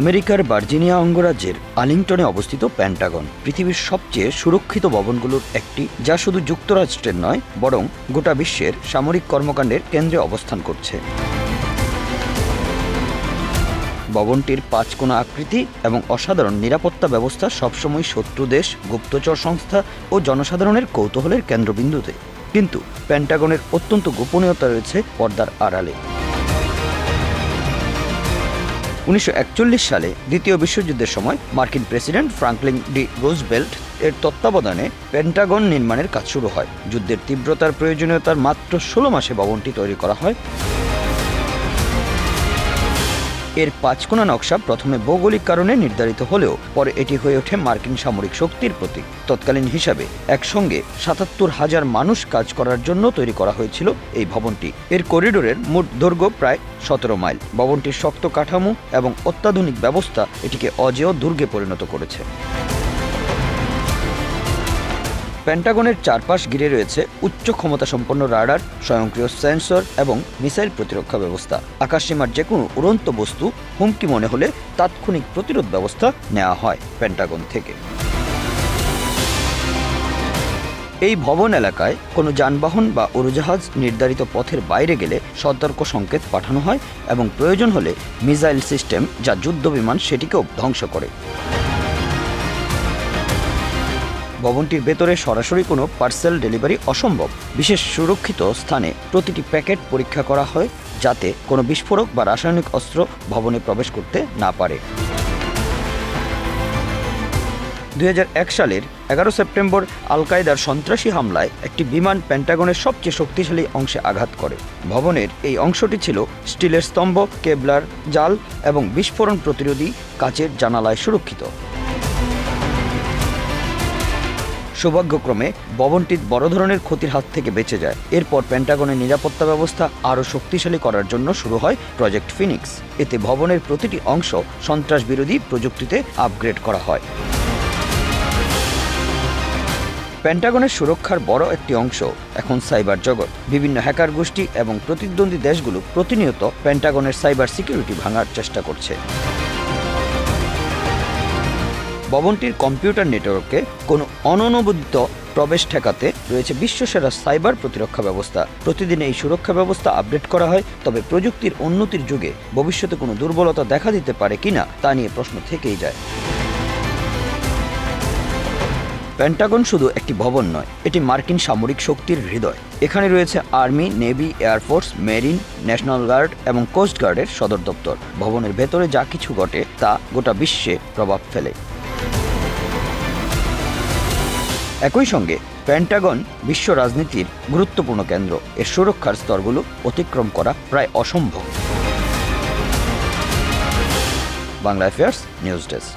আমেরিকার ভার্জিনিয়া অঙ্গরাজ্যের আর্লিংটনে অবস্থিত পেন্টাগন পৃথিবীর সবচেয়ে সুরক্ষিত ভবনগুলোর একটি, যা শুধু যুক্তরাষ্ট্রের নয় বরং গোটা বিশ্বের সামরিক কর্মকাণ্ডের কেন্দ্রে অবস্থান করছে। ভবনটির 5 কোণা আকৃতি এবং অসাধারণ নিরাপত্তা ব্যবস্থা সবসময় শত্রু দেশ, গুপ্তচর সংস্থা ও জনসাধারণের কৌতূহলের কেন্দ্রবিন্দুতে। কিন্তু পেন্টাগনের অত্যন্ত গোপনীয়তা রয়েছে পর্দার আড়ালে। 1941 সালে দ্বিতীয় বিশ্বযুদ্ধের সময় মার্কিন প্রেসিডেন্ট ফ্রাঙ্কলিন ডি রুজভেল্ট এর তত্ত্বাবধানে পেন্টাগন নির্মাণের কাজ শুরু হয়। যুদ্ধের তীব্রতার প্রয়োজনীয়তার মাত্র 16 মাসে ভবনটি তৈরি করা হয়। এর 5 কোণা নকশা প্রথমে ভৌগোলিক কারণে নির্ধারিত হলেও পরে এটি হয়ে ওঠে মার্কিন সামরিক শক্তির প্রতীক। তৎকালীন হিসাবে একসঙ্গে 77,000 মানুষ কাজ করার জন্য তৈরি করা হয়েছিল এই ভবনটি। এর করিডোরের মোট দৈর্ঘ্য প্রায় 17 মাইল। ভবনটির শক্ত কাঠামো এবং অত্যাধুনিক ব্যবস্থা এটিকে অজেয় দুর্গে পরিণত করেছে। পেন্টাগনের চারপাশ ঘিরে রয়েছে উচ্চ ক্ষমতাসম্পন্ন রাডার, স্বয়ংক্রিয় সেন্সর এবং মিসাইল প্রতিরক্ষা ব্যবস্থা। আকাশসীমার যে কোনো উড়ন্ত বস্তু হুমকি মনে হলে তাৎক্ষণিক প্রতিরোধ ব্যবস্থা নেওয়া হয় পেন্টাগন থেকে। এই ভবন এলাকায় কোনো যানবাহন বা উড়োজাহাজ নির্ধারিত পথের বাইরে গেলে সতর্ক সংকেত পাঠানো হয় এবং প্রয়োজন হলে মিসাইল সিস্টেম, যা যুদ্ধবিমান, সেটিকেও ধ্বংস করে। ভবনটির ভেতরে সরাসরি কোনো পার্সেল ডেলিভারি অসম্ভব। বিশেষ সুরক্ষিত স্থানে প্রতিটি প্যাকেট পরীক্ষা করা হয় যাতে কোনো বিস্ফোরক বা রাসায়নিক অস্ত্র ভবনে প্রবেশ করতে না পারে। 2001 সালের 11 সেপ্টেম্বর আল কায়েদার সন্ত্রাসী হামলায় একটি বিমান পেন্টাগনের সবচেয়ে শক্তিশালী অংশে আঘাত করে। ভবনের এই অংশটি ছিল স্টিলের স্তম্ভ, কেবলার জাল এবং বিস্ফোরণ প্রতিরোধী কাচের জানালায় সুরক্ষিত। সৌভাগ্যক্রমে ভবনটি বড় ধরনের ক্ষতির হাত থেকে বেঁচে যায়। এরপর পেন্টাগনের নিরাপত্তা ব্যবস্থা আরও শক্তিশালী করার জন্য শুরু হয় প্রজেক্ট ফিনিক্স। এতে ভবনের প্রতিটি অংশ সন্ত্রাস বিরোধী প্রযুক্তিতে আপগ্রেড করা হয়। পেন্টাগনের সুরক্ষার বড় একটি অংশ এখন সাইবার জগৎ। বিভিন্ন হ্যাকার গোষ্ঠী এবং প্রতিদ্বন্দ্বী দেশগুলো প্রতিনিয়ত পেন্টাগনের সাইবার সিকিউরিটি ভাঙার চেষ্টা করছে। ভবনটির কম্পিউটার নেটওয়ার্কে কোনো অননুমোদিত প্রবেশ ঠেকাতে রয়েছে বিশ্বসেরা সাইবার প্রতিরক্ষা ব্যবস্থা। প্রতিদিন এই সুরক্ষা ব্যবস্থা আপডেট করা হয়। তবে প্রযুক্তির উন্নতির যুগে ভবিষ্যতে কোনো দুর্বলতা দেখা দিতে পারে কিনা তা নিয়ে প্রশ্ন থেকেই যায়। পেন্টাগন শুধু একটি ভবন নয়, এটি মার্কিন সামরিক শক্তির হৃদয়। এখানে রয়েছে army, navy, air force, marine, national guard এবং কোস্ট গার্ডের সদর দপ্তর। ভবনের ভেতরে যা কিছু ঘটে তা গোটা বিশ্বে প্রভাব ফেলে। একই সঙ্গে পেন্টাগন বিশ্ব রাজনীতির গুরুত্বপূর্ণ কেন্দ্র। এর সুরক্ষার স্তরগুলো অতিক্রম করা প্রায় অসম্ভব। Bangla affairs news desk.